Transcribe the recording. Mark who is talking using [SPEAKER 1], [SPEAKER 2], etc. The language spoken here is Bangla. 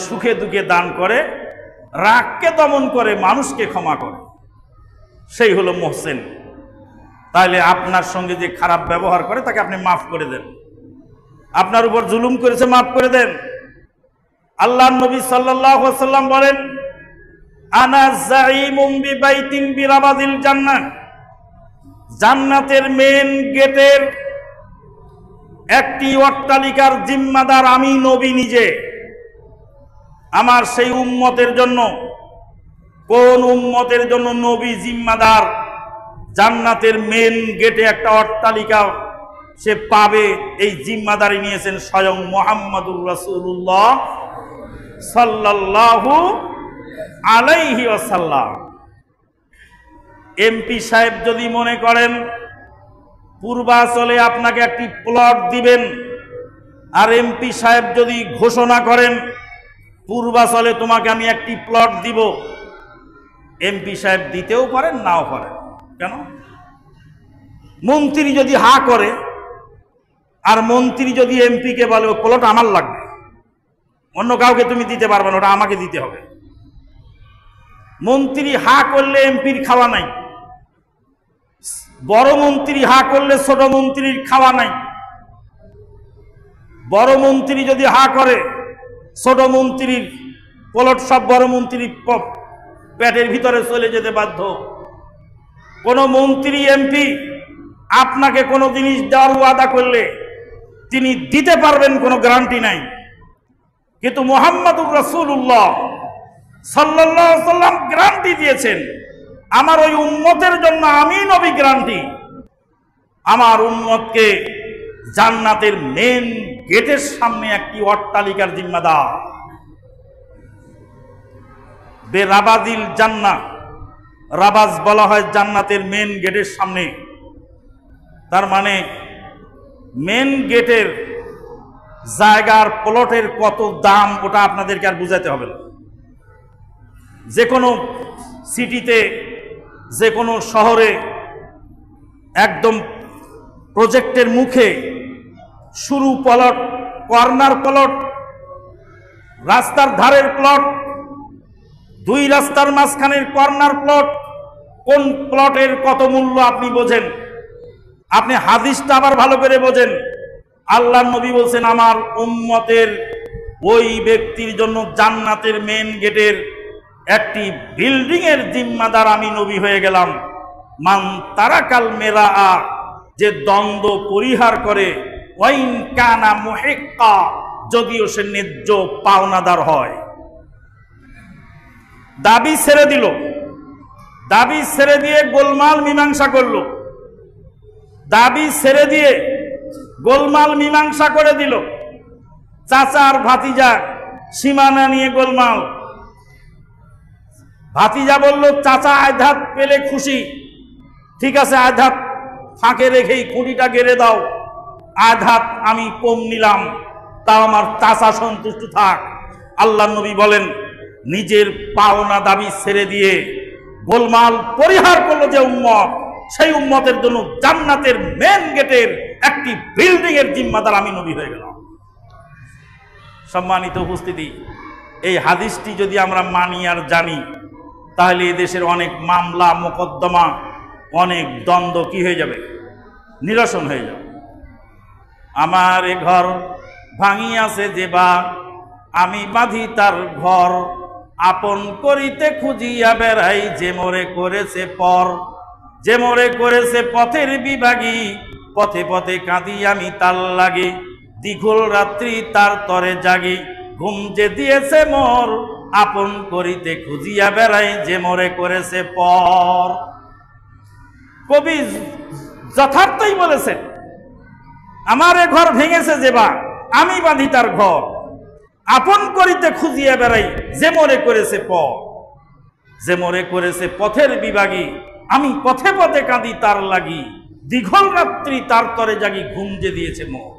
[SPEAKER 1] সুখে দুঃখে দান করে, রাগকে দমন করে, মানুষকে ক্ষমা করে, সেই হলো মুহসিন। তাহলে আপনার সঙ্গে যে খারাপ ব্যবহার করে তাকে আপনি মাফ করে দেন, আপনার উপর জুলুম করেছে মাফ করে দেন। আল্লাহর নবী সাল্লাল্লাহু আলাইহি ওয়াসাল্লাম বলেন, আনা যাইমুম বিবাইতিন বিরাবাদিল জান্নাহ, জান্নাতের মেন গেটের একটি অট্টালিকার জিম্মাদার আমি নবী নিজে। আমার সেই উম্মতের জন্য, কোন উম্মতের জন্য নবী জিম্মাদার? জান্নাতের মেন গেটে একটা অট্টালিকা সে পাবে, এই জিম্মাদারি নিয়েছেন স্বয়ং মুহাম্মদুর রাসূলুল্লাহ সাল্লাল্লাহু আলাইহি ওয়াসাল্লাম। এমপি সাহেব যদি মনে করেন পূর্বাচলে আপনাকে একটি প্লট দিবেন, আর এমপি সাহেব যদি ঘোষণা করেন পূর্বাচলে তোমাকে আমি একটি প্লট দিব, এমপি সাহেব দিতেও পারেন নাও পারেন। কেন? মন্ত্রী যদি হা করে, আর মন্ত্রী যদি এমপিকে বলে ও প্লট আমার লাগবে, অন্য কাউকে তুমি দিতে পারবে না, ওটা আমাকে দিতে হবে। মন্ত্রী হা করলে এমপির খাওয়া নাই, বড় মন্ত্রী হা করলে ছোট মন্ত্রীর খাওয়া নাই। বড় মন্ত্রী যদি হা করে, ছোট মন্ত্রীর প্লট সব বড় মন্ত্রীর পেটের ভিতরে চলে যেতে বাধ্য। কোন মন্ত্রী এমপি আপনাকে কোনো জিনিস দেওয়ার ওয়াদা করলে তিনি দিতে পারবেন, কোনো গ্যারান্টি নাই। কিন্তু মুহাম্মদুর রাসূলুল্লাহ সাল্লাল্লাহু আলাইহি ওয়াসাল্লাম গ্যারান্টি দিয়েছেন, আমার ওই উম্মতের জন্য আমি নবী গ্যারান্টি। আমার উম্মতকে জান্নাতের মেন গেটের সামনে একটি অট্টালিকার জিম্মাদার। বেরাবাদিল জান্নাহ, রাবাজ বলা হয় জান্নাতের মেন গেটের সামনে। তার মানে মেন গেটের জায়গার প্লটের কত দাম ওটা আপনাদেরকে আর বুঝাতে হবে না। যে কোনো সিটিতে, যে কোনো শহরে একদম প্রজেক্টের মুখে শুরু প্লট, কর্নার প্লট, রাস্তার ধারের প্লট, দুই রাস্তার মাঝখানের কর্নার প্লট, কোন প্লটের কত মূল্য আপনি বোঝেন। আপনি হাদিসটা আবার ভালো করে বোঝেন। আল্লাহর নবী বলছেন, আমার উম্মতের ওই ব্যক্তির জন্য জান্নাতের মেন গেটের একটি বিল্ডিং এর জিম্মাদার আমি নবী হয়ে গেলাম। মান তারাকাল মেরা, যে দ্বন্দ্ব পরিহার করে, ওয়াইন কানা মুহিক্কা, যদিও সে ন্যায্য পাওনাদার হয়। দাবি ছেড়ে দিল, দাবি ছেড়ে দিয়ে গোলমাল মীমাংসা করল, দাবি ছেড়ে দিয়ে গোলমাল মীমাংসা করে দিল। চাচা আর ভাতিজা সীমানা নিয়ে গোলমাল। ভাতিজা বলল, চাচা আধাত পেলে খুশি, ঠিক আছে আধাত ফাঁকে রেখেই খুঁটিটা গেড়ে দাও, আধাত আমি কম নিলাম, তাও আমার চাচা সন্তুষ্ট থাক। আল্লাহর নবী বলেন, নিজের পাওনা দাবি ছেড়ে দিয়ে গোলমাল পরিহার করলো যে উম্মত, সেই উম্মতের জন্য জান্নাতের মেন গেটের একটি বিল্ডিং এর জিম্মাদার আমি নবী হয়ে গেলাম। সম্মানিত উপস্থিতি, এই হাদিসটি যদি আমরা মানি আর জানি, তাহলে এই দেশের অনেক মামলা মোকদ্দমা, অনেক দ্বন্দ্ব কি হয়ে যাবে? নিরসন হয়ে যাবে। আমার এ ঘর ভাঙিয়াছে যে বা, আমি বাঁধি তার ঘর, আপন করিতে খুঁজিয়া বেড়াই, যে মোরে করেছে পর, যে মোরে করেছে পথের বিভাগী, পথে পথে কাঁদি আমি তার লাগি, দীঘল রাত্রি তার তরে জাগি, ঘুম যে দিয়েছে মোর, আপন করিতে খুঁজিয়া বেড়াই, যে মোরে করেছে পর। কবি যথার্থই বলেছেন, আমার এ ঘর ভেঙেছে যে বা, আমি বাঁধি তার ঘর, আপন করিতে খুঁজিয়া বেড়াই, যে মোরে করেছে পর, যে মোরে করেছে পথের বিভাগী, আমি পথে পথে কাঁদি তার লাগি, দীঘল রাত্রি তার তরে জাগি, ঘুম যে দিয়েছে মোর।